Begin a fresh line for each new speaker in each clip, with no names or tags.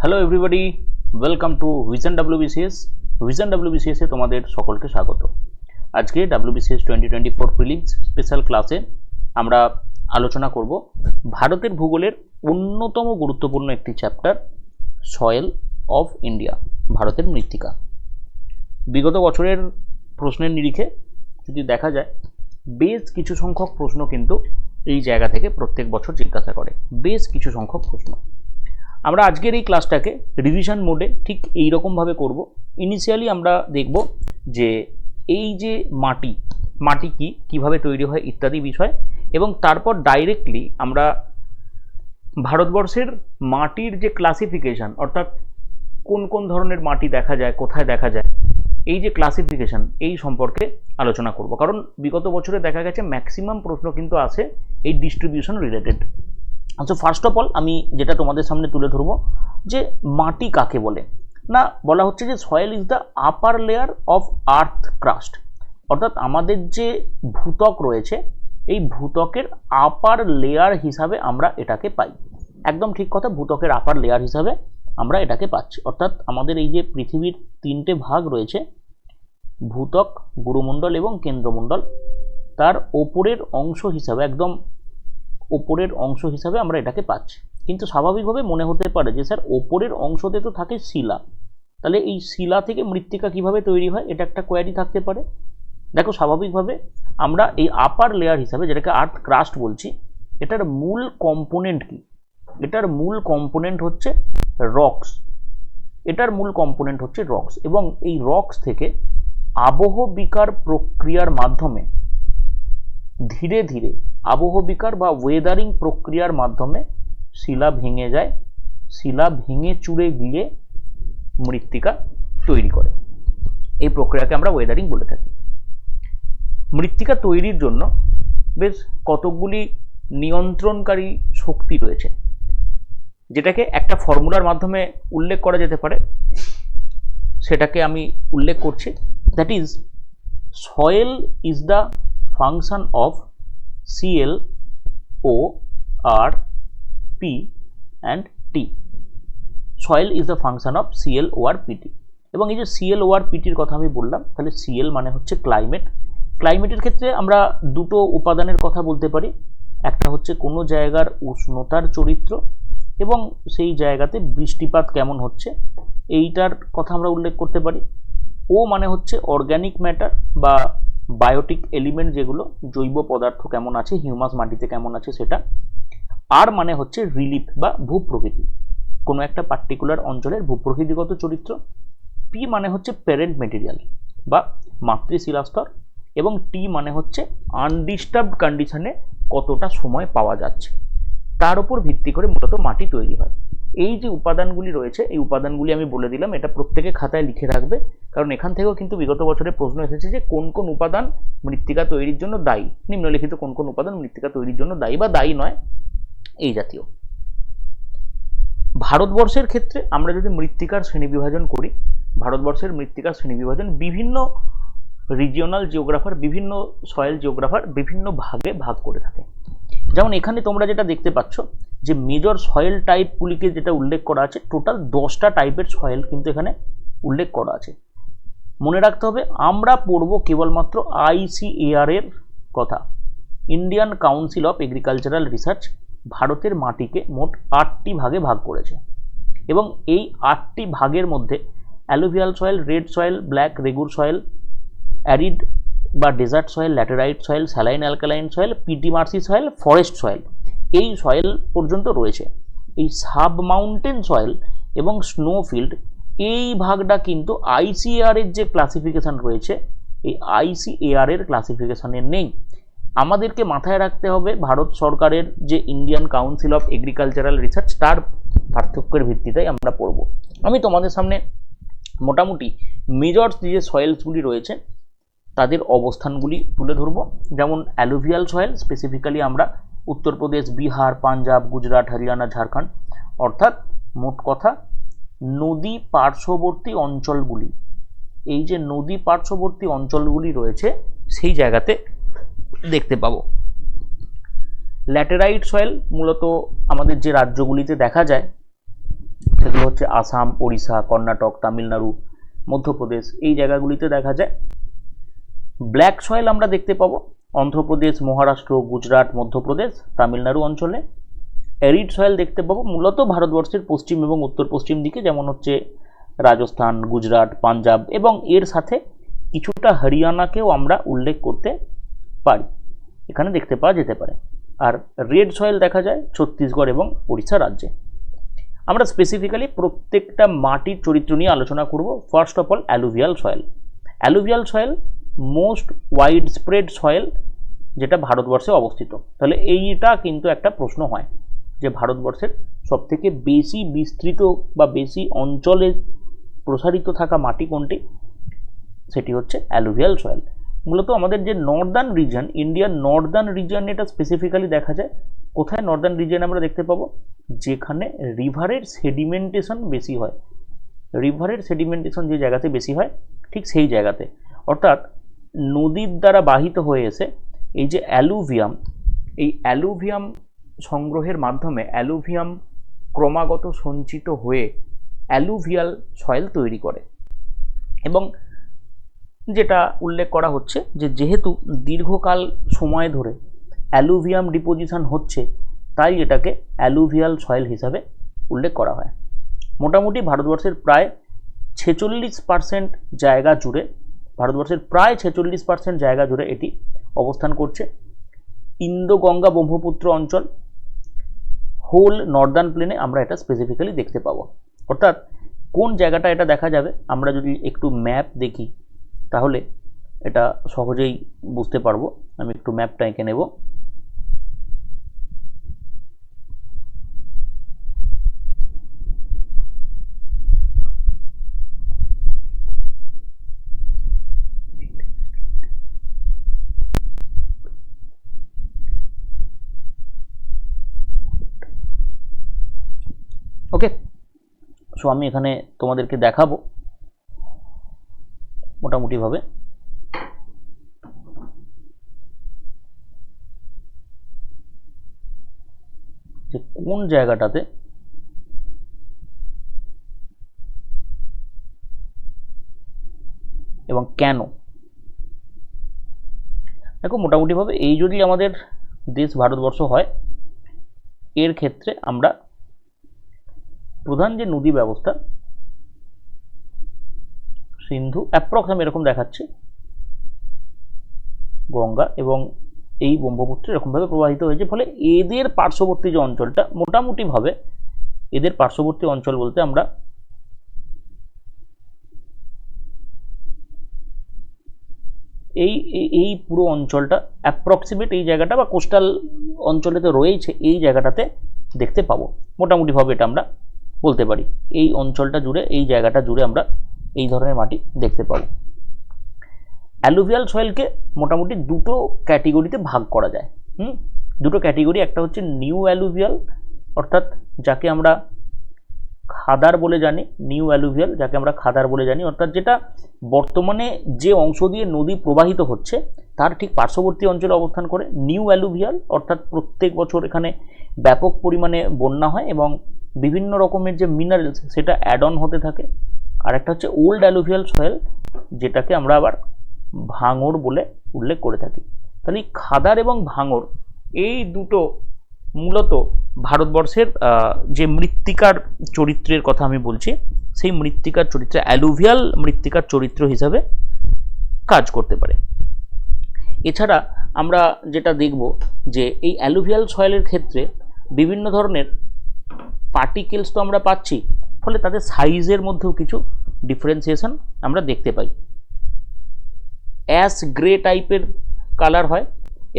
Hello everybody, welcome to vision WBCS. Vision ডাব্লিউবিসিএসে তোমাদের সকলকে স্বাগত। আজকে ডাব্লিউবিসিএস 2024 প্রিলিমস স্পেশাল ক্লাসে আমরা আলোচনা করব ভারতের ভূগোলের অন্যতম গুরুত্বপূর্ণ একটি চ্যাপ্টার, সয়েল অফ ইন্ডিয়া, ভারতের মৃত্তিকা। বিগত বছরের প্রশ্নের নিরিখে যদি দেখা যায়, বেশ কিছু সংখ্যক প্রশ্ন কিন্তু এই জায়গা থেকে প্রত্যেক বছর জিজ্ঞাসা করে, বেশ কিছু সংখ্যক প্রশ্ন। আমরা আজকের এই ক্লাসটাকে রিভিশন মোডে ঠিক এই রকমভাবে করব। ইনিশিয়ালি আমরা দেখব যে এই যে মাটি কি, কিভাবে তৈরি হয় ইত্যাদি বিষয়, এবং তারপর ডাইরেক্টলি আমরা ভারতবর্ষের মাটির যে ক্লাসিফিকেশন, অর্থাৎ কোন কোন ধরনের মাটি দেখা যায়, কোথায় দেখা যায়, এই যে ক্লাসিফিকেশন, এই সম্পর্কে আলোচনা করব। কারণ বিগত বছরে দেখা গেছে ম্যাক্সিমাম প্রশ্ন কিন্তু আসে এই ডিস্ট্রিবিউশন রিলেটেড। আচ্ছা, ফার্স্ট অফ অল আমি যেটা তোমাদের সামনে তুলে ধরবো যে মাটি কাকে বলে। না, বলা হচ্ছে যে soil is the upper layer of earth crust, অর্থাৎ আমাদের যে ভূত্বক রয়েছে এই ভূত্বকের আপার লেয়ার হিসাবে আমরা এটাকে পাই। একদম ঠিক কথা, ভূত্বকের আপার লেয়ার হিসাবে আমরা এটাকে পাচ্ছি। অর্থাৎ আমাদের এই যে পৃথিবীর তিনটে ভাগ রয়েছে, ভূত্বক, গুরুমণ্ডল এবং কেন্দ্রমণ্ডল, তার ওপরের অংশ হিসাবে, একদম ওপরের অংশ হিসাবে আমরা এটাকে পাচ্ছি। কিন্তু স্বাভাবিকভাবে মনে হতে পারে যে স্যার ওপরের অংশতে তো থাকে শিলা, তাহলে এই শিলা থেকে মৃত্তিকা কিভাবে তৈরি হয়, এটা একটা কোয়ারি থাকতে পারে। দেখো, স্বাভাবিকভাবে আমরা এই আপার লেয়ার হিসাবে, যেটাকে আর্থ ক্রাস্ট বলছি, এটার মূল কম্পোনেন্ট কি? এটার মূল কম্পোনেন্ট হচ্ছে রক্স। এটার মূল কম্পোনেন্ট হচ্ছে রক্স, এবং এই রক্স থেকে আবহবিকার প্রক্রিয়ার মাধ্যমে ধীরে ধীরে, আবহবিকার বা ওয়েদারিং প্রক্রিয়ার মাধ্যমে শিলা ভেঙে যায়, শিলা ভেঙে চুড়ে গিয়ে মৃত্তিকা তৈরি করে। এই প্রক্রিয়াকে আমরা ওয়েদারিং বলে থাকি। মৃত্তিকা তৈরির জন্য বেশ কতকগুলি নিয়ন্ত্রণকারী শক্তি রয়েছে, যেটাকে একটা ফর্মুলার মাধ্যমে উল্লেখ করা যেতে পারে। সেটাকে আমি উল্লেখ করছি, that is soil is the function of CL, O, R, P and T. Soil is the function of CL, O, R, P, T। এবং এই যে CL, O, R, P, T কথা আমি বললাম, তাহলে CL মানে হচ্ছে ক্লাইমেট। ক্লাইমেটের ক্ষেত্রে আমরা দুটো উপাদানের কথা বলতে পারি। একটা হচ্ছে কোনো জায়গার উষ্ণতার চরিত্র এবং সেই জায়গাতে বৃষ্টিপাত কেমন হচ্ছে, এইটার কথা আমরা উল্লেখ করতে পারি। ও মানে হচ্ছে অর্গ্যানিক ম্যাটার বা বায়োটিক এলিমেন্ট, যেগুলো জৈব পদার্থ কেমন আছে, হিউমাস মাটিতে কেমন আছে সেটা। আর মানে হচ্ছে রিলিফ বা ভূপ্রকৃতি, কোনো একটা পার্টিকুলার অঞ্চলের ভূপ্রকৃতিগত চরিত্র। পি মানে হচ্ছে প্যারেন্ট মেটেরিয়াল বা মাতৃশিলাস্তর, এবং টি মানে হচ্ছে আনডিস্টার্বড কন্ডিশনে কতটা সময় পাওয়া যাচ্ছে, তার উপর ভিত্তি করে মূলত মাটি তৈরি হয়। এই যে উপাদানগুলি রয়েছে, এই উপাদানগুলি আমি বলে দিলাম, এটা প্রত্যেকে খাতায় লিখে রাখবে, কারণ এখান থেকেও কিন্তু বিগত বছরে প্রশ্ন এসেছে যে কোন কোন উপাদান মৃত্তিকা তৈরির জন্য দায়ী। নিম্নলিখিত কোন কোন উপাদান মৃত্তিকা তৈরির জন্য দায়ী বা দায়ী নয়, এই জাতীয়। ভারতবর্ষের ক্ষেত্রে আমরা যদি মৃত্তিকার শ্রেণীবিভাজন করি, ভারতবর্ষের মৃত্তিকার শ্রেণীবিভাজন বিভিন্ন রিজিওনাল জিওগ্রাফার, বিভিন্ন সয়েল জিওগ্রাফার বিভিন্ন ভাগে ভাগ করে থাকে। যেমন এখানে তোমরা যেটা দেখতে পাচ্ছ যে মেজর সয়েল টাইপগুলিকে যেটা উল্লেখ করা আছে, টোটাল 10টা টাইপের সয়েল কিন্তু এখানে উল্লেখ করা আছে। মনে রাখতে হবে, আমরা পড়ব কেবলমাত্র ICAR এর কথা। Indian council of agricultural research ভারতের মাটিকে মোট 8টি ভাগে ভাগ করেছে, এবং এই 8টি ভাগের মধ্যে alluvial soil, red soil, black regur soil, arid বা desert soil, laterite soil, saline alkaline soil, peaty marshy soil, forest soil, এই সয়েল পর্যন্ত রয়েছে। এই সাব মাউন্টেন সয়েল এবং স্নোফিল্ড, এই ভাগটা কিন্তু ICAR এর যে ক্লাসিফিকেশন রয়েছে, এই ICAR এর ক্লাসিফিকেশনে নেই। আমাদেরকে মাথায় রাখতে হবে ভারত সরকারের যে Indian council of agricultural research, তার পার্থক্যের ভিত্তিতেই আমরা পড়ব। আমি তোমাদের সামনে মোটামুটি মেজর যে সয়েলসগুলি রয়েছে তাদের অবস্থানগুলি তুলে ধরব। যেমন অ্যালুভিয়াল সয়েল, স্পেসিফিক্যালি আমরা উত্তরপ্রদেশ, বিহার, পাঞ্জাব, গুজরাট, হরিয়ানা, ঝাড়খণ্ড, অর্থাৎ মোট কথা নদী পার্শ্ববর্তী অঞ্চলগুলি, এই যে নদী পার্শ্ববর্তী অঞ্চলগুলি রয়েছে সেই জায়গাতে দেখতে পাবো। ল্যাটেরাইট সয়েল মূলত আমাদের যে রাজ্যগুলিতে দেখা যায় সেগুলো হচ্ছে আসাম, ওড়িশা, কর্ণাটক, তামিলনাড়ু, মধ্যপ্রদেশ, এই জায়গাগুলিতে দেখা যায়। ব্ল্যাক সয়েল আমরা দেখতে পাবো অন্ধ্রপ্রদেশ, মহারাষ্ট্র, গুজরাট, মধ্যপ্রদেশ, তামিলনাড়ু অঞ্চলে। অ্যারিড সয়েল দেখতে পাবো মূলত ভারতবর্ষের পশ্চিম এবং উত্তর পশ্চিম দিকে, যেমন হচ্ছে রাজস্থান, গুজরাট, পাঞ্জাব, এবং এর সাথে কিছুটা হরিয়ানাকেও আমরা উল্লেখ করতে পারি, এখানে দেখতে পাওয়া যেতে পারে। আর রেড সয়েল দেখা যায় ছত্তিশগড় এবং উড়িষ্যা রাজ্যে। আমরা স্পেসিফিক্যালি প্রত্যেকটা মাটির চরিত্র নিয়ে আলোচনা করব। First of all alluvial soil. Alluvial soil most wide spread soil যেটা ভারতবর্ষে অবস্থিত। তাহলে এইটা কিন্তু একটা প্রশ্ন হয় যে ভারতবর্ষের সবথেকে বেশি বিস্তৃত বা বেশি অঞ্চলে প্রসারিত থাকা মাটি কোনটি? সেটি হচ্ছে অ্যালুভিয়াল সয়েল। মূলত আমাদের যে নর্দার্ন রিজন, ইন্ডিয়ার নর্দার্ন রিজন, এটা স্পেসিফিক্যালি দেখা যায় কোথায়? নর্দার্ন রিজন আমরা দেখতে পাবো যেখানে রিভারের সেডিমেন্টেশন বেশি হয়। রিভারের সেডিমেন্টেশন যে জায়গাতে বেশি হয় ঠিক সেই জায়গাতে, অর্থাৎ নদীর দ্বারা বাহিত হয়ে এসে এই যে অ্যালুভিয়াম, এই অ্যালুভিয়াম সংগ্রহের মাধ্যমে অ্যালুভিয়াম ক্রমাগত সঞ্চিত হয়ে অ্যালুভিয়াল সয়েল তৈরি করে। এবং যেটা উল্লেখ করা হচ্ছে যে যেহেতু দীর্ঘকাল সময় ধরে অ্যালুভিয়াম ডিপোজিশন হচ্ছে, তাই এটাকে অ্যালুভিয়াল সয়েল হিসাবে উল্লেখ করা হয়। মোটামুটি ভারতবর্ষের প্রায় 46% জায়গা জুড়ে, ভারতবর্ষের প্রায় 46% জায়গা জুড়ে এটি অবস্থান করছে। ইন্দো গঙ্গা ব্রহ্মপুত্র অঞ্চল, হোল নর্দার্ন প্লেনে আমরা এটা স্পেসিফিক্যালি দেখতে পাবো। অর্থাৎ কোন জায়গাটা এটা দেখা যাবে, আমরা যদি একটু ম্যাপ দেখি তাহলে এটা সহজেই বুঝতে পারবো। আমি একটু ম্যাপটা এঁকে নেব। ওকে, সো আমি এখানে তোমাদেরকে দেখাবো মোটামুটিভাবে যে কোন জায়গাটাতে এবং কেন। দেখো মোটামুটিভাবে এই যদি আমাদের দেশ ভারতবর্ষ হয়, এর ক্ষেত্রে আমরা প্রধান যে নদী ব্যবস্থা সিন্ধু, অ্যাপ্রক্স আমি এরকম দেখাচ্ছি, গঙ্গা এবং এই ব্রহ্মপুত্র এরকমভাবে প্রবাহিত হয়েছে। ফলে এদের পার্শ্ববর্তী যে অঞ্চলটা, মোটামুটিভাবে এদের পার্শ্ববর্তী অঞ্চল বলতে আমরা এই এই পুরো অঞ্চলটা অ্যাপ্রক্সিমেট এই জায়গাটা বা কোস্টাল অঞ্চলেতে রয়েছে, এই জায়গাটাতে দেখতে পাবো। মোটামুটিভাবে এটা আমরা বলতে পারি এই অঞ্চলটা জুড়ে, এই জায়গাটা জুড়ে আমরা এই ধরনের মাটি দেখতে পাবো। অ্যালুভিয়াল সয়েলকে মোটামুটি দুটো ক্যাটেগরিতে ভাগ করা যায়। দুটো ক্যাটেগরি, একটা হচ্ছে নিউ অ্যালুভিয়াল, অর্থাৎ যাকে আমরা খাদার বলে জানি, নিউ অ্যালুভিয়াল যাকে আমরা খাদার বলে জানি, অর্থাৎ যেটা বর্তমানে যে অংশ দিয়ে নদী প্রবাহিত হচ্ছে তার ঠিক পার্শ্ববর্তী অঞ্চলে অবস্থান করে। নিউ অ্যালুভিয়াল অর্থাৎ প্রত্যেক বছর এখানে ব্যাপক পরিমাণে বন্যা হয় এবং বিভিন্ন রকমের যে মিনারেলস সেটা অ্যাড অন হতে থাকে। আর একটা হচ্ছে ওল্ড অ্যালুভিয়াল সয়েল, যেটাকে আমরা আবার ভাঙড় বলে উল্লেখ করে থাকি। তাহলে এই খাদার এবং ভাঙড় এই দুটো মূলত ভারতবর্ষের যে মৃত্তিকার চরিত্রের কথা আমি বলছি, সেই মৃত্তিকার চরিত্রে অ্যালুভিয়াল মৃত্তিকার চরিত্র হিসাবে কাজ করতে পারে। এছাড়া আমরা যেটা দেখব যে এই অ্যালুভিয়াল সয়েলের ক্ষেত্রে বিভিন্ন ধরনের পার্টিকেলস তো আমরা পাচ্ছি, ফলে তাদের সাইজের মধ্যেও কিছু ডিফারেন্সিয়েশন আমরা দেখতে পাই। অ্যাশ গ্রে টাইপের কালার হয়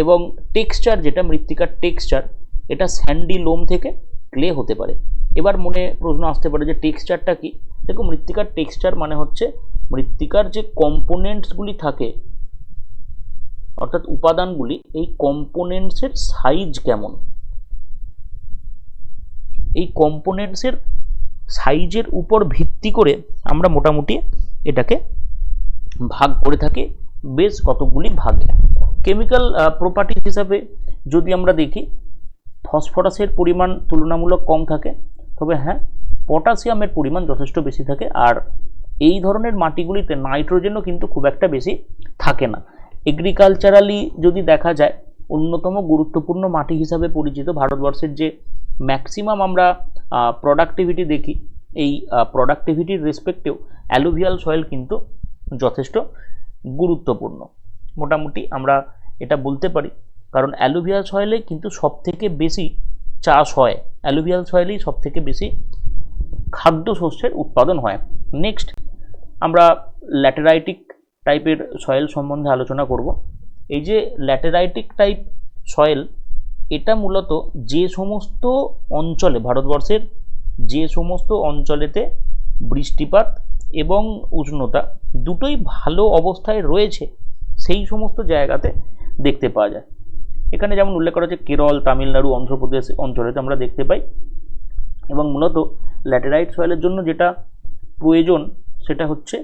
এবং টেক্সচার, যেটা মৃত্তিকার টেক্সচার, এটা স্যান্ডি লোম থেকে ক্লে হতে পারে। এবার মনে প্রশ্ন আসতে পারে যে টেক্সচারটা কি? দেখো, মৃত্তিকার টেক্সচার মানে হচ্ছে মৃত্তিকার যে কম্পোনেন্টসগুলি থাকে, অর্থাৎ উপাদানগুলি, এই কম্পোনেন্টসের সাইজ কেমন, এই কম্পোনেন্টসের সাইজের উপর ভিত্তি করে আমরা মোটামুটি এটাকে ভাগ করে থাকি বেশ কতগুলি ভাগে। কেমিক্যাল প্রপার্টিজ হিসাবে যদি আমরা দেখি, ফসফরাসের পরিমাণ তুলনামূলক কম থাকে, তবে হ্যাঁ পটাশিয়ামের পরিমাণ যথেষ্ট বেশি থাকে। আর এই ধরনের মাটিগুলিতে নাইট্রোজেনও কিন্তু খুব একটা বেশি থাকে না। এগ্রিকালচারালি যদি দেখা যায়, অন্যতম গুরুত্বপূর্ণ মাটি হিসাবে পরিচিত ভারতবর্ষের যে ম্যাক্সিমাম আমরা প্রোডাক্টিভিটি দেখি, এই প্রোডাক্টিভিটির রেসপেক্টেও অ্যালুভিয়াল সয়েল কিন্তু যথেষ্ট গুরুত্বপূর্ণ। মোটামুটি আমরা এটা বলতে পারি, কারণ অ্যালুভিয়াল সয়েলে কিন্তু সবথেকে বেশি চাষ হয়, অ্যালুভিয়াল সয়েলেই সবথেকে বেশি খাদ্য শস্যের উৎপাদন হয়। নেক্সট আমরা ল্যাটেরাইটিক টাইপের সয়েল সম্বন্ধে আলোচনা করব। এই যে ল্যাটেরাইটিক টাইপ সয়েল, এটা মূলত যে সমস্ত অঞ্চলে, ভারতবর্ষের যে সমস্ত অঞ্চলেতে বৃষ্টিপাত এবং উষ্ণতা দুটোই ভালো অবস্থায় রয়েছে, সেই সমস্ত জায়গাতে দেখতে পাওয়া যায়। এখানে যেমন উল্লেখ করা হচ্ছে কেরল, তামিলনাড়ু, অন্ধ্রপ্রদেশ অঞ্চলেতে আমরা দেখতে পাই। এবং মূলত ল্যাটেরাইট সয়েলের জন্য যেটা প্রয়োজন সেটা হচ্ছে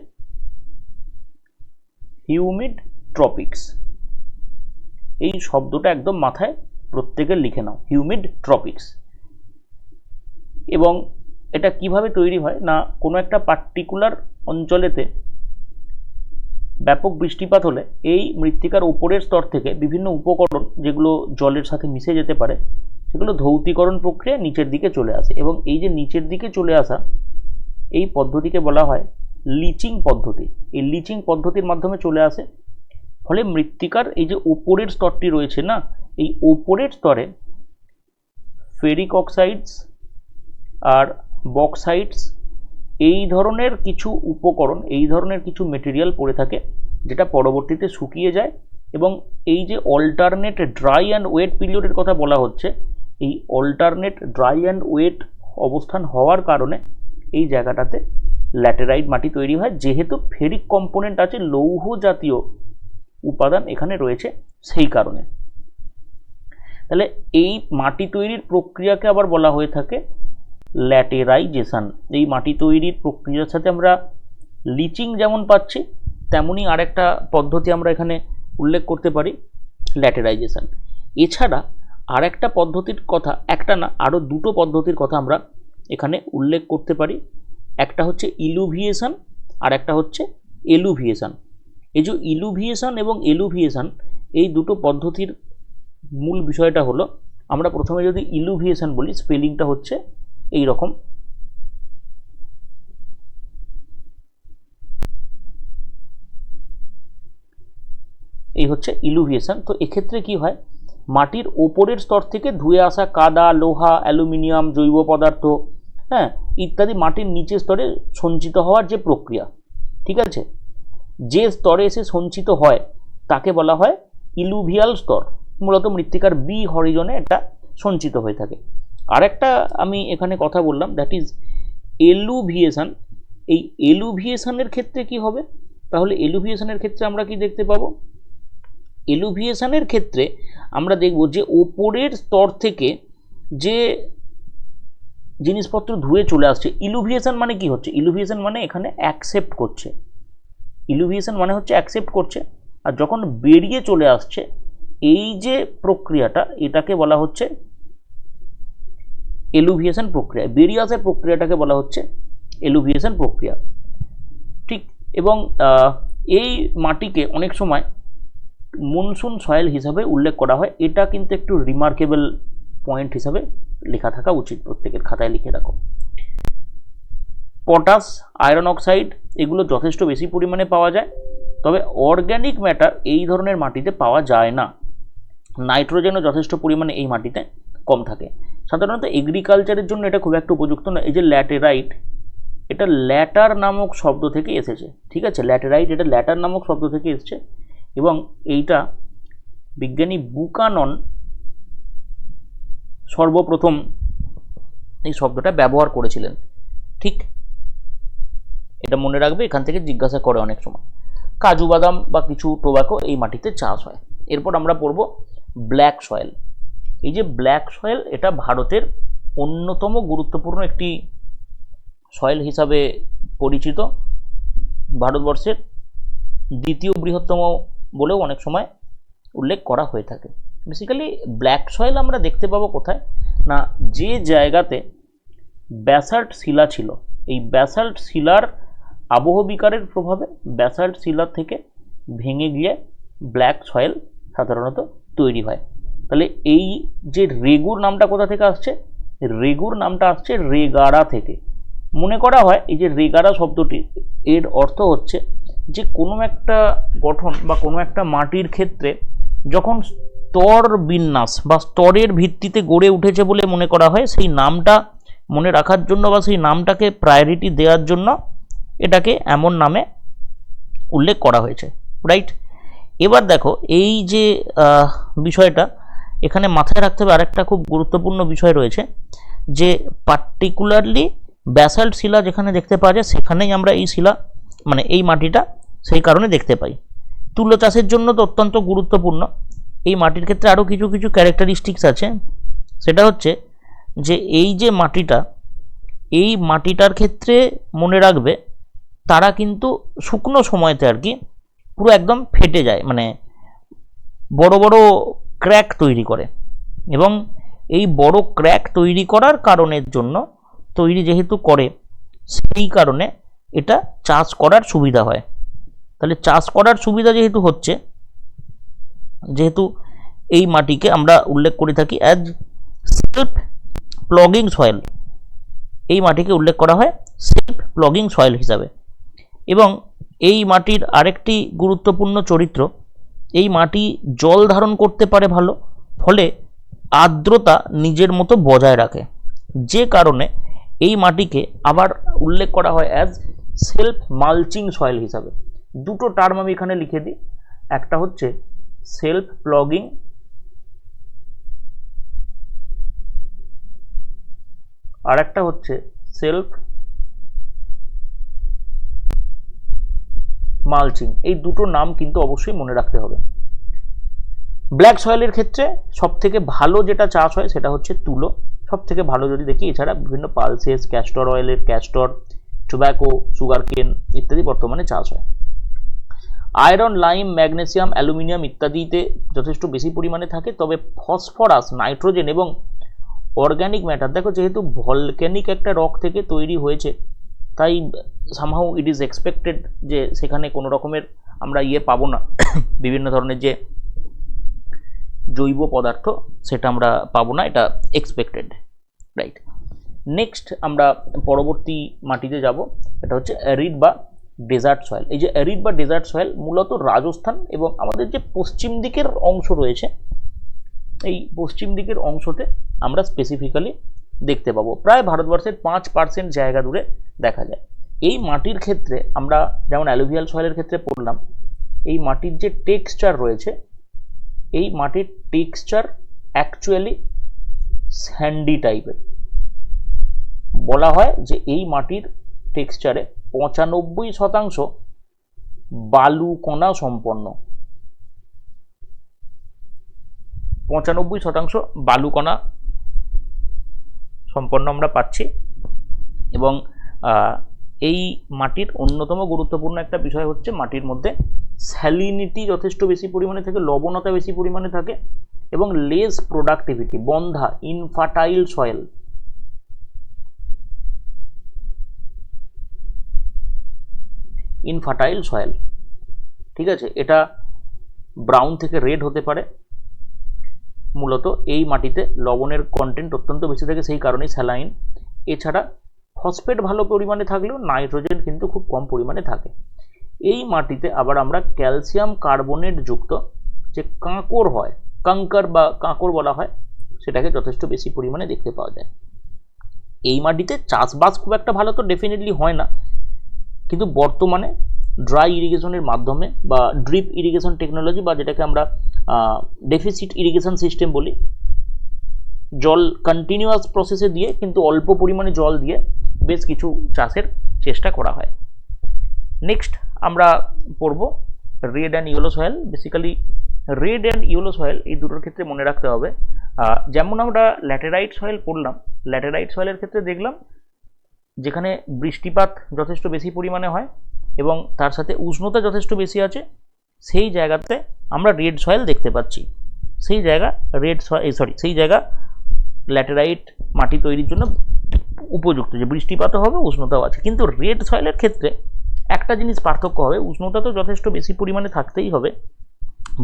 হিউমিড ট্রপিক্স। এই শব্দটা একদম মাথায় প্রত্যেকের লিখে নাও, হিউমিড ট্রপিক্স। এবং এটা কিভাবে তৈরি হয় না, কোনো একটা পার্টিকুলার অঞ্চলেতে ব্যাপক বৃষ্টিপাত হলে এই মৃত্তিকার উপরের স্তর থেকে বিভিন্ন উপকরণ, যেগুলো জলের সাথে মিশে যেতে পারে, সেগুলো ধৌতীকরণ প্রক্রিয়া নিচের দিকে চলে আসে। এবং এই যে নিচের দিকে চলে আসা, এই পদ্ধতিকে বলা হয় লিচিং পদ্ধতি। এই লিচিং পদ্ধতির মাধ্যমে চলে আসে, ফলে মৃত্তিকার এই যে ওপরের স্তরটি রয়েছে না, এই ওপরের স্তরে ফেরিক অক্সাইডস আর বক্সাইডস, এই ধরনের কিছু উপকরণ, এই ধরনের কিছু মেটেরিয়াল পড়ে থাকে, যেটা পরবর্তীতে শুকিয়ে যায়। এবং এই যে অল্টারনেট ড্রাই অ্যান্ড ওয়েট পিরিয়ডের কথা বলা হচ্ছে, এই অল্টারনেট ড্রাই অ্যান্ড ওয়েট অবস্থান হওয়ার কারণে এই জায়গাটাতে ল্যাটেরাইট মাটি তৈরি হয়, যেহেতু ফেরিক কম্পোনেন্ট আছে, লৌহ জাতীয় উপাদান এখানে রয়েছে, সেই কারণে। তাহলে এই মাটি তৈরির প্রক্রিয়াকে আবার বলা হয়ে থাকে ল্যাটেরাইজেশন। এই মাটি তৈরির প্রক্রিয়ার সাথে আমরা লিচিং যেমন পাচ্ছি, তেমনই আরেকটা পদ্ধতি আমরা এখানে উল্লেখ করতে পারি, ল্যাটেরাইজেশন। এছাড়া আরেকটা পদ্ধতির কথা, একটা না আরও দুটো পদ্ধতির কথা আমরা এখানে উল্লেখ করতে পারি। একটা হচ্ছে ইলুভিয়েশন আর একটা হচ্ছে এলুভিয়েশন। এই যে ইলুভিয়েশন এবং এলুভিয়েশন, এই দুটো পদ্ধতির মূল বিষয়টা হলো, আমরা প্রথমে যদি ইলুভিয়েশন বলি, স্পেলিংটা হচ্ছে এই রকম। এই হচ্ছে ইলুভিয়েশন। তো এক্ষেত্রে কি হয়, মাটির ওপরের স্তর থেকে ধুয়ে আসা কাদা, লোহা, অ্যালুমিনিয়াম, জৈব পদার্থ, হ্যাঁ, ইত্যাদি মাটির নিচের স্তরে সঞ্চিত হওয়ার যে প্রক্রিয়া, ঠিক আছে, যে স্তরে এসে সঞ্চিত হয় তাকে বলা হয় ইলুভিয়াল স্তর। মূলত মৃত্তিকার বি হরিজনে এটা সঞ্চিত হয়ে থাকে। আরেকটা আমি এখানে কথা বললাম, দ্যাট ইজ এলুভিয়েশন। এই এলুভিয়েশনের ক্ষেত্রে কি হবে, তাহলে এলুভিয়েশনের ক্ষেত্রে আমরা কি দেখতে পাবো, এলুভিয়েশনের ক্ষেত্রে আমরা দেখব যে ওপরের স্তর থেকে যে জিনিসপত্র ধুয়ে চলে আসছে। ইলুভিয়েশন মানে কি হচ্ছে, ইলুভিয়েশন মানে এখানে অ্যাকসেপ্ট করছে, ইলুভিয়েশন মানে হচ্ছে অ্যাকসেপ্ট করছে। আর যখন বেরিয়ে চলে আসছে, এই যে প্রক্রিয়াটা, এটাকে বলা হচ্ছে এলুভিয়েশন প্রক্রিয়া। বেরিয়ে আসার প্রক্রিয়াটাকে বলা হচ্ছে এলুভিয়েশন প্রক্রিয়া, ঠিক। এবং এই মাটিকে অনেক সময় মনসুন সয়েল হিসাবে উল্লেখ করা হয়। এটা কিন্তু একটু রিমার্কেবল পয়েন্ট হিসাবে লেখা থাকা উচিত, প্রত্যেকের খাতায় লিখে রাখো। পটাশ, আয়রন অক্সাইড এগুলো যথেষ্ট বেশি পরিমাণে পাওয়া যায়, তবে অর্গ্যানিক ম্যাটার এই ধরনের মাটিতে পাওয়া যায় না। নাইট্রোজেনও যথেষ্ট পরিমাণে এই মাটিতে কম থাকে। সাধারণত এগ্রিকালচারের জন্য এটা খুব একটা উপযুক্ত না। এই যে ল্যাটেরাইট, এটা ল্যাটার নামক শব্দ থেকে এসেছে, ঠিক আছে, ল্যাটেরাইট এটা ল্যাটার নামক শব্দ থেকে এসেছে। এবং এইটা বিজ্ঞানী বুকানন সর্বপ্রথম এই শব্দটা ব্যবহার করেছিলেন, ঠিক। এটা মনে রাখবে, এখান থেকে জিজ্ঞাসা করে অনেক সময়। কাজু বাদাম বা কিছু টোবাকো এই মাটিতে চাষ হয়। এরপর আমরা পড়ব ব্ল্যাক সয়েল। এই যে ব্ল্যাক সয়েল, এটা ভারতের অন্যতম গুরুত্বপূর্ণ একটি সয়েল হিসাবে পরিচিত, ভারতবর্ষের দ্বিতীয় বৃহত্তম বলেও অনেক সময় উল্লেখ করা হয়ে থাকে। বেসিক্যালি ব্ল্যাক সয়েল আমরা দেখতে পাবো কোথায় না, যে জায়গাতে ব্যাসাল্ট শিলা ছিল। এই ব্যাসাল্ট শিলার আবহবিকারের প্রভাবে ব্যাসাল্ট শিলা থেকে ভেঙে গিয়ে ব্ল্যাক সয়েল সাধারণত তৈরি হয়। তাহলে এই যে রেগুর নামটা কোথা থেকে আসছে? রেগুর নামটা আসছে রেগারা থেকে। মনে করা হয় এই যে রেগারা শব্দটি এর অর্থ হচ্ছে যে কোনো একটা গঠন বা কোনো একটা মাটির ক্ষেত্রে যখন স্তর বিন্যাস বা স্তরের ভিত্তিতে গড়ে উঠেছে বলে মনে করা হয়, সেই নামটা মনে রাখার জন্য বা সেই নামটাকে প্রায়োরিটি দেওয়ার জন্য এটাকে এমন নামে উল্লেখ করা হয়েছে, রাইট। এবার দেখো এই যে বিষয়টা এখানে মাথায় রাখতে হবে, আরেকটা খুব গুরুত্বপূর্ণ বিষয় রয়েছে যে পার্টিকুলারলি ব্যাসাল্ট শিলা যেখানে দেখতে পাওয়া যায় সেখানেই আমরা এই শিলা মানে এই মাটিটা সেই কারণে দেখতে পাই। তুলো চাষের জন্য তো অত্যন্ত গুরুত্বপূর্ণ। এই মাটির ক্ষেত্রে আরও কিছু কিছু ক্যারেক্টারিস্টিক্স আছে, সেটা হচ্ছে যে এই যে মাটিটা, এই মাটিটার ক্ষেত্রে মনে রাখবে তারা কিন্তু শুকনো সময়তে আর কি পুরো একদম ফেটে যায়, মানে বড় বড় ক্র্যাক তৈরি করে, এবং এই বড় ক্র্যাক তৈরি করার কারণের জন্য তৈরি যেহেতু করে সেই কারণে এটা চাষ করার সুবিধা হয়। তাহলে চাষ করার সুবিধা যেহেতু হচ্ছে, যেহেতু এই মাটিকে আমরা উল্লেখ করে থাকি অ্যাজ সেলফ প্লগিং সয়েল, এই মাটিকে উল্লেখ করা হয় সেলফ প্লগিং সয়েল হিসাবে। এবং এই মাটির আরেকটি গুরুত্বপূর্ণ চরিত্র, এই মাটি জল ধারণ করতে পারে ভালো, ফলে আর্দ্রতা নিজের মতো বজায় রাখে, যে কারণে এই মাটিকে আবার উল্লেখ করা হয় অ্যাজ সেলফ মালচিং সয়েল হিসাবে। দুটো টার্ম আমি এখানে লিখে দিই, একটা হচ্ছে সেলফ প্লগিং আর একটা হচ্ছে সেলফ মালচিং। এই দুটো নাম কিন্তু অবশ্যই মনে রাখতে হবে। ব্ল্যাক সয়েলের ক্ষেত্রে সব থেকে ভালো যেটা চাষ হয় সেটা হচ্ছে তুলো, সব থেকে ভালো যদি দেখি। এছাড়া বিভিন্ন পালসেস, ক্যাস্টর অয়েলের ক্যাস্টর, টোব্যাকো, সুগার কেন ইত্যাদি বর্তমানে চাষ হয়। আয়রন, লাইম, ম্যাগনেসিয়াম, অ্যালুমিনিয়াম ইত্যাদিতে যথেষ্ট বেশি পরিমাণে থাকে, তবে ফসফরাস, নাইট্রোজেন এবং অর্গ্যানিক ম্যাটার, দেখো যেহেতু ভলক্যানিক একটা রক থেকে তৈরি হয়েছে তাই সামহাউ ইট ইজ এক্সপেক্টেড যে সেখানে কোনো রকমের আমরা পাবো না বিভিন্ন ধরনের যে জৈব পদার্থ সেটা আমরা পাবো না, এটা এক্সপেক্টেড, রাইট। নেক্সট আমরা পরবর্তী মাটিতে যাব, এটা হচ্ছে অ্যারিড বা ডেজার্ট সয়েল। এই যে অ্যারিড বা ডেজার্ট সয়েল মূলত রাজস্থান এবং আমাদের যে পশ্চিম দিকের অংশ রয়েছে, এই পশ্চিম দিকের অংশতে আমরা স্পেসিফিক্যালি দেখতে পাবো। প্রায় ভারতবর্ষের 5% জায়গা জুড়ে দেখা যায়। এই মাটির ক্ষেত্রে আমরা যেমন অ্যালুভিয়াল সয়েলের ক্ষেত্রে পড়লাম, এই মাটির যে টেক্সচার রয়েছে, এই মাটির টেক্সচার অ্যাকচুয়ালি স্যান্ডি টাইপের। বলা হয় যে এই মাটির টেক্সচারে 95% বালুকণা সম্পন্ন, 95% বালুকণা সম্পন্ন আমরা পাচ্ছি। এবং এই মাটির অন্যতম গুরুত্বপূর্ণ একটা বিষয় হচ্ছে মাটির মধ্যে স্যালিনিটি যথেষ্ট বেশি পরিমাণে থাকে, লবণতা বেশি পরিমাণে থাকে এবং লেস প্রোডাক্টিভিটি, বন্ধা, ইনফার্টাইল সয়েল। ইনফার্টাইল সয়েল, ঠিক আছে, এটা ব্রাউন থেকে রেড হতে পারে। মূলত এই মাটিতে লবণের কন্টেন্ট অত্যন্ত বেশি থাকে, সেই কারণেই স্যালাইন। এছাড়া ফসফেট ভালো পরিমাণে থাকলেও নাইট্রোজেন কিন্তু খুব কম পরিমাণে থাকে। এই মাটিতে আবার আমরা ক্যালসিয়াম কার্বনেট যুক্ত যে কাঁকর হয়, কাঙ্কার বা কাঁকর বলা হয়, সেটাকে যথেষ্ট বেশি পরিমাণে দেখতে পাওয়া যায়। এই মাটিতে চাষবাস খুব একটা ভালো তো ডেফিনেটলি হয় না, কিন্তু বর্তমানে ড্রাই ইরিগেশনের মাধ্যমে বা ড্রিপ ইরিগেশন টেকনোলজি বা যেটাকে আমরা ডেফিসিট ইরিগেশন সিস্টেম বলি, জল কন্টিনিউয়াস প্রসেসে দিয়ে কিন্তু অল্প পরিমাণে জল দিয়ে বেশ কিছু চাষের চেষ্টা করা হয়। নেক্সট আমরা পড়ব red and yellow soil. Basically red and yellow soil এই দুটোর ক্ষেত্রে মনে রাখতে হবে, যেমন আমরা ল্যাটেরাইট সয়েল পড়লাম, ল্যাটেরাইট সয়েলের ক্ষেত্রে দেখলাম যেখানে বৃষ্টিপাত যথেষ্ট বেশি পরিমাণে হয় এবং তার সাথে উষ্ণতা যথেষ্ট বেশি আছে, সেই জায়গাতে আমরা রেড সয়েল দেখতে পাচ্ছি। সেই জায়গা রেড সয়েল সেই জায়গা ল্যাটেরাইট মাটি তৈরির জন্য উপযুক্ত, যে বৃষ্টিপাতও হবে উষ্ণতাও আছে। কিন্তু রেড সয়েলের ক্ষেত্রে একটা জিনিস পার্থক্য হবে, উষ্ণতা তো যথেষ্ট বেশি পরিমাণে থাকতেই হবে,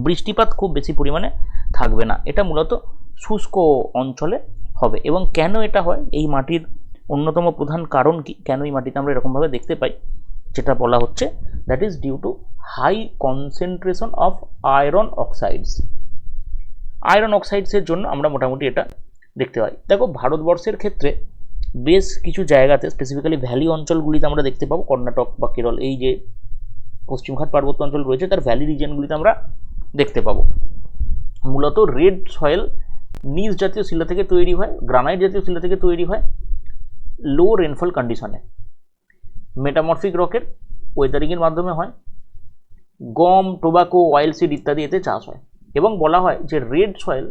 বৃষ্টিপাত খুব বেশি পরিমাণে থাকবে না। এটা মূলত শুষ্ক অঞ্চলে হবে। এবং কেন এটা হয়, এই মাটির অন্যতম প্রধান কারণ কি, কেন এই মাটিতে আমরা এরকমভাবে দেখতে পাই, যেটা বলা হচ্ছে that is due to high concentration of iron oxides. Iron অক্সাইডসের জন্য আমরা মোটামুটি এটা দেখতে পাই। দেখো ভারতবর্ষের ক্ষেত্রে বেশ কিছু জায়গাতে, স্পেসিফিক্যালি ভ্যালি অঞ্চলগুলিতে আমরা দেখতে পাবো, কর্ণাটক বা কেরল, এই যে পশ্চিমঘাট পার্বত্য অঞ্চল রয়েছে তার ভ্যালি রিজিয়নগুলিতে আমরা দেখতে পাবো মূলত রেড সয়েল নিজ জাতীয় শিলা থেকে তৈরি হয়, গ্রানাইট জাতীয় শিলা থেকে তৈরি হয় লো রেনফল কন্ডিশনে। মেটামরফিক রকের ওয়েদারিংয়ের মাধ্যমে হয়, গম, টোবাকো, অয়েল সিড ইত্যাদি এতে চাষ হয়। এবং বলা হয় যে রেড সয়েল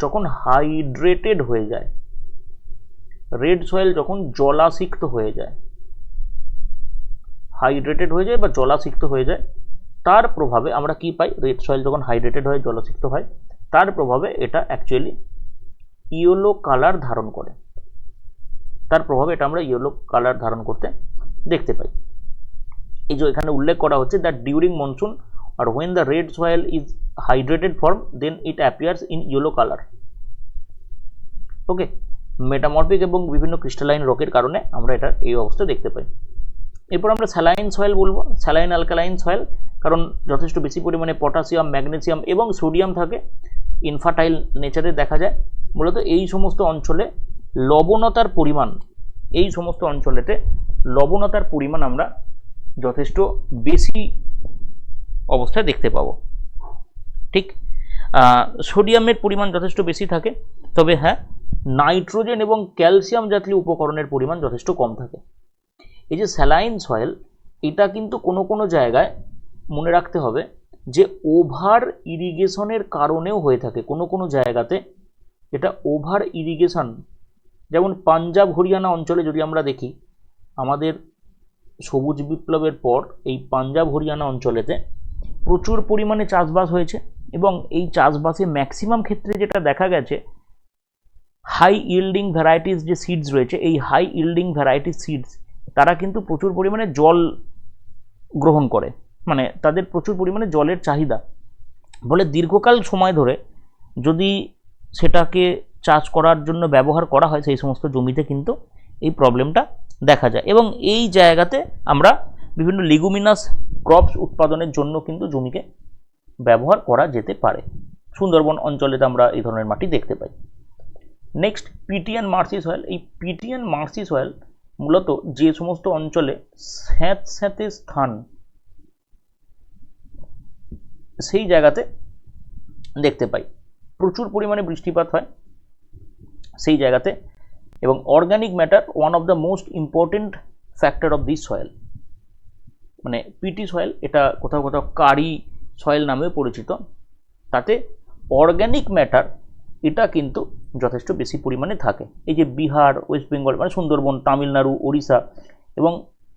যখন হাইড্রেটেড হয়ে যায়, রেড সয়েল যখন জলাসিক্ত হয়ে যায়, হাইড্রেটেড হয়ে যায় বা জলাসিক্ত হয়ে যায়, তার প্রভাবে আমরা কি পাই, রেড সয়েল যখন হাইড্রেটেড হয়ে জলসিক্ত হয় তার প্রভাবে এটা অ্যাকচুয়ালি ইয়েলো কালার ধারণ করে, তার প্রভাবে এটা আমরা ইয়েলো কালার ধারণ করতে দেখতে পাই। এই যে এখানে উল্লেখ করা হচ্ছে দ্যাট ডিউরিং মনসুন আর when the red soil is hydrated form then it appears in yellow colour. Okay, metamorphic এবং বিভিন্ন ক্রিস্টালাইন রকের কারণে আমরা এটা এই অবস্থা দেখতে পাই। এরপর আমরা স্যালাইন সয়েল বলবো, স্যালাইন অ্যালকালাইন সয়েল, কারণ যথেষ্ট বেশি পরিমাণে পটাশিয়াম, ম্যাগনেসিয়াম এবং সোডিয়াম থাকে, ইনফার্টাইল নেচারে দেখা যায়। মূলত এই সমস্ত অঞ্চলে লবণতার পরিমাণ, এই সমস্ত অঞ্চলেতে লবণতার পরিমাণ আমরা যথেষ্ট বেশি অবস্থায় দেখতে পাবো। ঠিক, সোডিয়ামের পরিমাণ যথেষ্ট বেশি থাকে, তবে হ্যাঁ নাইট্রোজেন এবং ক্যালসিয়াম জাতীয় উপকরণের পরিমাণ যথেষ্ট কম থাকে। এই যে স্যালাইন সয়েল, এটা কিন্তু কোনো কোনো জায়গায় মনে রাখতে হবে যে ওভার ইরিগেশনের কারণেও হয়ে থাকে। কোনো কোনো জায়গাতে এটা ওভার ইরিগেশন, যেমন পাঞ্জাব হরিয়ানা অঞ্চলে যদি আমরা দেখি, আমাদের সবুজ বিপ্লবের পর এই পাঞ্জাব হরিয়ানা অঞ্চলেতে প্রচুর পরিমাণে চাষবাস হয়েছে এবং এই চাষবাসে ম্যাক্সিমাম ক্ষেত্রে যেটা দেখা গেছে, হাই ইল্ডিং ভ্যারাইটিস যে সিডস রয়েছে, এই হাই ইল্ডিং ভ্যারাইটিস সিডস তারা কিন্তু প্রচুর পরিমাণে জল গ্রহণ করে, মানে তাদের প্রচুর পরিমাণে জলের চাহিদা, বলে দীর্ঘকাল সময় ধরে যদি সেটাকে চাষ করার জন্য ব্যবহার করা হয় সেই সমস্ত জমিতে কিন্তু এই প্রবলেমটা দেখা যায়। এবং এই জায়গাতে আমরা বিভিন্ন লিগুমিনাস ক্রপস উৎপাদনের জন্য কিন্তু জমিকে ব্যবহার করা যেতে পারে। সুন্দরবন অঞ্চলেতে আমরা এই ধরনের মাটি দেখতে পাই। Next peaty and marshy soil. এই পিটিয়ান মার্সি সয়েল মূলত যে সমস্ত অঞ্চলে স্যাঁতস্যাঁতে স্থান, সেই জায়গাতে দেখতে পাই প্রচুর পরিমাণে বৃষ্টিপাত হয় সেই জায়গাতে, এবং organic matter one of the most important factor of this soil. মানে পিটি সয়েল, এটা কোথাও কোথাও কারি সয়েল নামেও পরিচিত, তাতে অর্গানিক ম্যাটার এটা কিন্তু যথেষ্ট বেশি পরিমাণে থাকে। এই যে বিহার, ওয়েস্ট বেঙ্গল, মানে সুন্দরবন, তামিলনাড়ু, ওড়িশা, এবং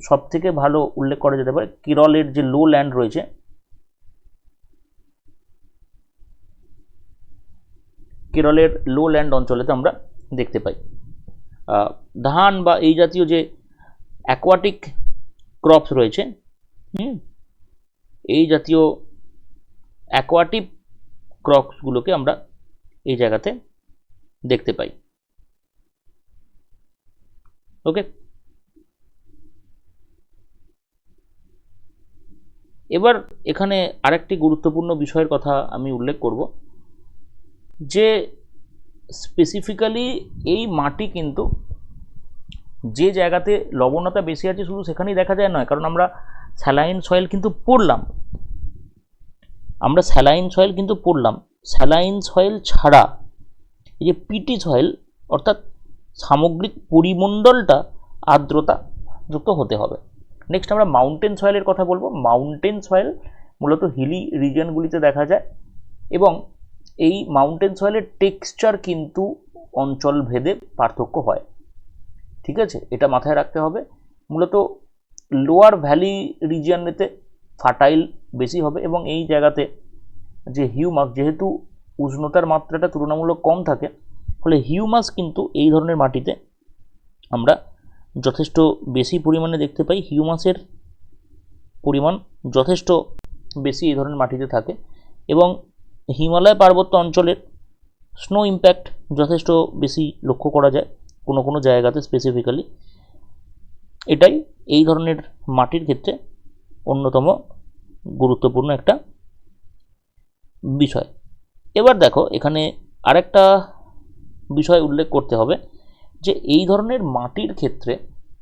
সবথেকে ভালো উল্লেখ করা যেতে পারে কেরলের যে লো ল্যান্ড রয়েছে, কেরলের লো ল্যান্ড অঞ্চলেতে আমরা দেখতে পাই ধান বা এই জাতীয় যে অ্যাকোয়াটিক ক্রপস রয়েছে, এই জাতীয় অ্যাকোয়াটিক ক্রপসগুলোকে আমরা এই জায়গাতে দেখতে পাই। ওকে, এবার এখানে আরেকটি গুরুত্বপূর্ণ বিষয়ের কথা আমি উল্লেখ করব, যে স্পেসিফিক্যালি এই মাটি কিন্তু যে জায়গাতে লবণতা বেশি আছে শুধু সেখানেই দেখা যায় নয়, কারণ আমরা স্যালাইন সয়েল কিন্তু পড়লাম, স্যালাইন সয়েল ছাড়া এই যে পিটি সয়েল, অর্থাৎ সামগ্রিক পরিমণ্ডলটা আর্দ্রতা যুক্ত হতে হবে। নেক্সট আমরা মাউন্টেন সয়েলের কথা বলবো। মাউন্টেন সয়েল মূলত হিলি রিজিয়নগুলিতে দেখা যায়, এবং এই মাউন্টেন সয়েলের টেক্সচার কিন্তু অঞ্চল ভেদে পার্থক্য হয়। ঠিক আছে, এটা মাথায় রাখতে হবে। মূলত লোয়ার ভ্যালি রিজিয়নেতে ফার্টাইল বেশি হবে, এবং এই জায়গাতে যে হিউমাস, যেহেতু উষ্ণতার মাত্রাটা তুলনামূলক কম থাকে, ফলে হিউমাস কিন্তু এই ধরনের মাটিতে আমরা যথেষ্ট বেশি পরিমাণে দেখতে পাই। হিউমাসের পরিমাণ যথেষ্ট বেশি এই ধরনের মাটিতে থাকে এবং হিমালয় পার্বত্য অঞ্চলের স্নো ইম্প্যাক্ট যথেষ্ট বেশি লক্ষ্য করা যায় কোনো কোনো জায়গাতে স্পেসিফিক্যালি। এটাই এই ধরনের মাটির ক্ষেত্রে অন্যতম গুরুত্বপূর্ণ একটা বিষয়। এবার দেখো এখানে আরেকটা বিষয় উল্লেখ করতে হবে যে এই ধরনের মাটির ক্ষেত্রে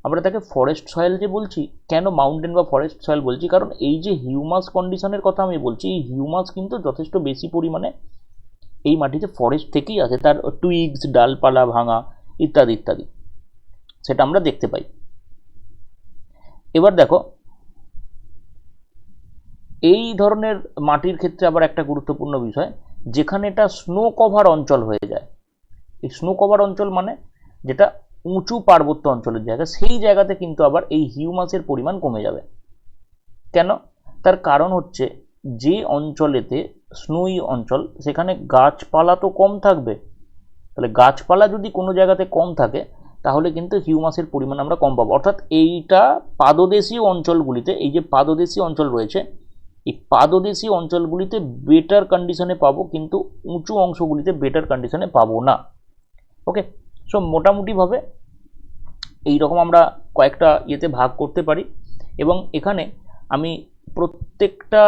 আমরা তাকে ফরেস্ট সয়েল যে বলছি, কেন মাউন্টেন বা ফরেস্ট সয়েল বলছি, কারণ এই যে হিউমাস কন্ডিশনের কথা আমি বলছি, এই হিউমাস কিন্তু যথেষ্ট বেশি পরিমাণে এই মাটিতে ফরেস্ট থেকেই আছে, তার টুইগস, ডালপালা ভাঙা ইত্যাদি ইত্যাদি, সেটা আমরা দেখতে পাই। এবার দেখো এই ধরনের মাটির ক্ষেত্রে আবার একটা গুরুত্বপূর্ণ বিষয়, যেখানে এটা স্নো কভার অঞ্চল হয়ে যায়। এই স্নো কভার অঞ্চল মানে যেটা উঁচু পার্বত্য অঞ্চলের জায়গা, সেই জায়গাতে কিন্তু আবার এই হিউমাসের পরিমাণ কমে যাবে। কেন? তার কারণ হচ্ছে যে অঞ্চলেতে স্নোই অঞ্চল, সেখানে গাছপালা তো কম থাকবে। তাহলে গাছপালা যদি কোনো জায়গাতে কম থাকে তাহলে কিন্তু হিউমাসের পরিমাণ আমরা কম পাবো। অর্থাৎ এইটা পাদদেশীয় অঞ্চলগুলিতে, এই যে পাদদেশীয় অঞ্চল রয়েছে, এই পাদদেশীয় অঞ্চলগুলিতে বেটার কন্ডিশনে পাবো, কিন্তু উঁচু অংশগুলিতে বেটার কন্ডিশনে পাবো না। ওকে, সো মোটামুটিভাবে এইরকম আমরা কয়েকটা ইয়েতে ভাগ করতে পারি এবং এখানে আমি প্রত্যেকটা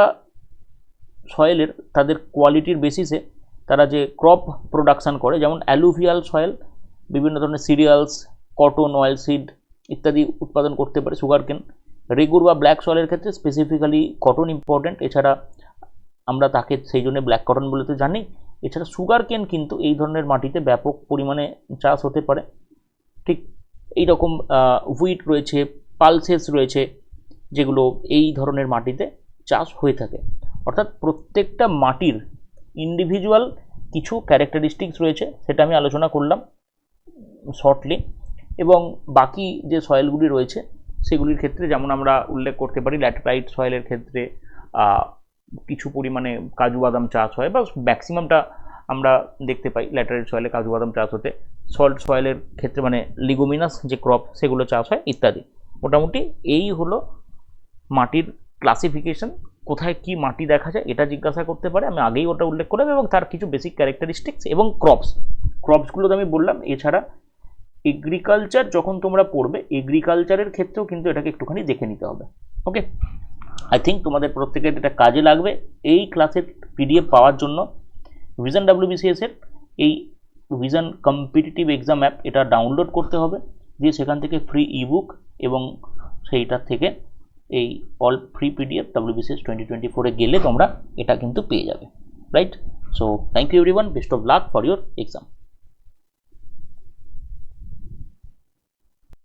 সয়েলের তাদের কোয়ালিটির বেসিসে তারা যে ক্রপ প্রোডাকশান করে, যেমন অ্যালুভিয়াল সয়েল বিভিন্ন ধরনের সিরিয়ালস, কটন, অয়েল সিড ইত্যাদি উৎপাদন করতে পারে, সুগার কেন। রেগুর বা ব্ল্যাক সয়েলের ক্ষেত্রে স্পেসিফিক্যালি কটন ইম্পর্টেন্ট, এছাড়া আমরা তাকে সেই জন্য ব্ল্যাক কটন বলে তো জানি। এছাড়া সুগার কেন কিন্তু এই ধরনের মাটিতে ব্যাপক পরিমাণে চাষ হতে পারে। ঠিক এই রকম হুইট রয়েছে, পালসেস রয়েছে, যেগুলো এই ধরনের মাটিতে চাষ হয়ে থাকে। অর্থাৎ প্রত্যেকটা মাটির ইন্ডিভিজুয়াল কিছু ক্যারেক্টারিস্টিক্স রয়েছে, সেটা আমি আলোচনা করলাম শর্টলি। এবং বাকি যে সয়েলগুলি রয়েছে সেগুলির ক্ষেত্রে যেমন আমরা উল্লেখ করতে পারি, ল্যাটেরাইট সয়েলের ক্ষেত্রে কিছু পরিমাণে কাজু বাদাম চাষ হয়, বা ম্যাক্সিমামটা আমরা দেখতে পাই ল্যাটেরাইট সয়েলে কাজু বাদাম চাষ হতে। সল্ট সয়েলের ক্ষেত্রে মানে লিগুমিনাস যে ক্রপ সেগুলো চাষ হয় ইত্যাদি। মোটামুটি এই হলো মাটির ক্লাসিফিকেশন। কোথায় কি মাটি দেখা যায় এটা জিজ্ঞাসা করতে পারে, আমি আগেই ওটা উল্লেখ করলাম, এবং তার কিছু বেসিক ক্যারেক্টারিস্টিক্স এবং ক্রপসগুলো তো আমি বললাম। এছাড়া এগ্রিকালচার যখন তোমরা পড়বে, এগ্রিকালচারের ক্ষেত্রেও কিন্তু এটাকে একটুখানি দেখে নিতে হবে। ওকে, আই থিঙ্ক তোমাদের প্রত্যেকের এটা কাজে লাগবে। এই ক্লাসের পিডিএফ পাওয়ার জন্য ভিশন WBCS এর এই ভিশন কম্পিটিটিভ এক্সাম অ্যাপ এটা ডাউনলোড করতে হবে, দিয়ে সেখান থেকে ফ্রি ইবুক এবং সেইটার থেকে এই অল ফ্রি পিডিএফ WBCS 2024 গেলে তোমরা এটা কিন্তু পেয়ে যাবে, right? So thank you everyone, best of luck for your exam.